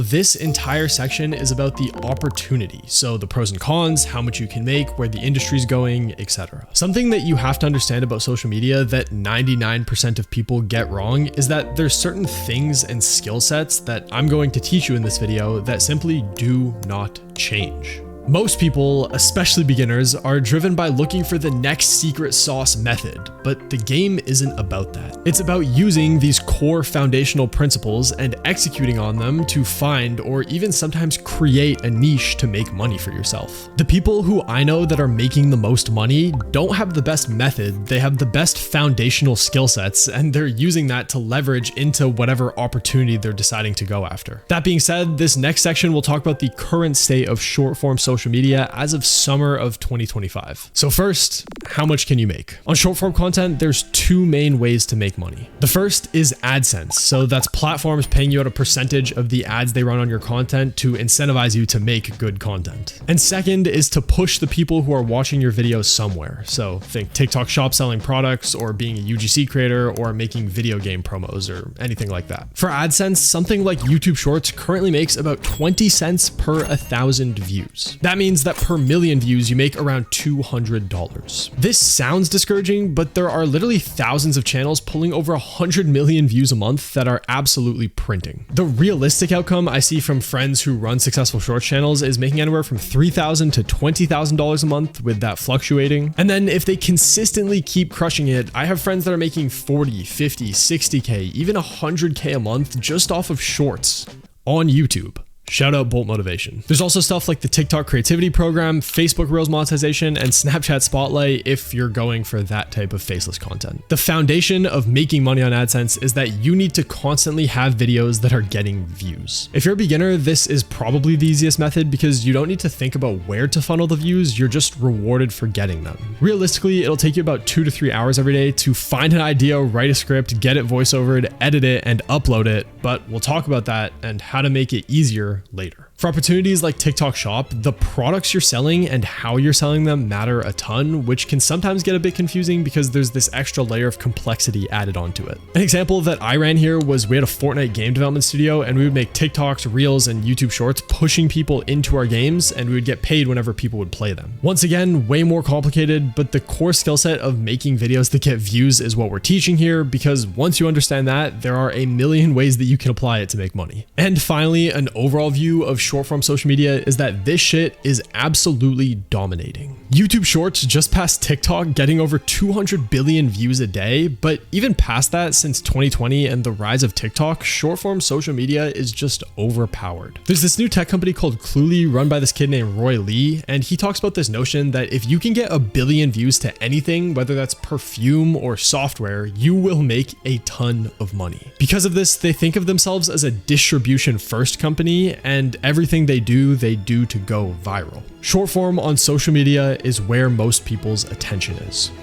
this entire section is about the opportunity. So the pros and cons, how much you can make, where the industry's going, etc. Something that you have to understand about social media that 99% of people get wrong is that there's certain things and skill sets that I'm going to teach you in this video that simply do not change. Most people, especially beginners, are driven by looking for the next secret sauce method, but the game isn't about that. It's about using these core foundational principles and executing on them to find or even sometimes create a niche to make money for yourself. The people who I know that are making the most money don't have the best method, they have the best foundational skill sets, and they're using that to leverage into whatever opportunity they're deciding to go after. That being said, this next section will talk about the current state of short-form social media as of summer of 2025. So first, how much can you make? On short form content, there's two main ways to make money. The first is AdSense. So that's platforms paying you out a percentage of the ads they run on your content to incentivize you to make good content. And second is to push the people who are watching your videos somewhere. So think TikTok Shop selling products or being a UGC creator or making video game promos or anything like that. For AdSense, something like YouTube Shorts currently makes about 20 cents per 1,000 views. That means that per million views, you make around $200. This sounds discouraging, but there are literally thousands of channels pulling over 100 million views a month that are absolutely printing. The realistic outcome I see from friends who run successful shorts channels is making anywhere from $3,000 to $20,000 a month, with that fluctuating. And then if they consistently keep crushing it, I have friends that are making 40, 50, 60K, even 100K a month just off of shorts on YouTube. Shout out Bolt Motivation. There's also stuff like the TikTok creativity program, Facebook Reels monetization, and Snapchat Spotlight if you're going for that type of faceless content. The foundation of making money on AdSense is that you need to constantly have videos that are getting views. If you're a beginner, this is probably the easiest method because you don't need to think about where to funnel the views, you're just rewarded for getting them. Realistically, it'll take you about 2 to 3 hours every day to find an idea, write a script, get it voiceovered, edit it, and upload it, but we'll talk about that and how to make it easier later. For opportunities like TikTok Shop, the products you're selling and how you're selling them matter a ton, which can sometimes get a bit confusing because there's this extra layer of complexity added onto it. An example that I ran here was we had a Fortnite game development studio and we would make TikToks, Reels, and YouTube Shorts pushing people into our games, and we would get paid whenever people would play them. Once again, way more complicated, but the core skill set of making videos that get views is what we're teaching here, because once you understand that, there are a million ways that you can apply it to make money. And finally, an overall view of short form social media is that this shit is absolutely dominating. YouTube Shorts just passed TikTok, getting over 200 billion views a day, but even past that, since 2020 and the rise of TikTok, short form social media is just overpowered. There's this new tech company called Cluely run by this kid named Roy Lee, and he talks about this notion that if you can get 1 billion views to anything, whether that's perfume or software, you will make a ton of money. Because of this, they think of themselves as a distribution first company, and everything they do to go viral. Short form on social media is where most people's attention is.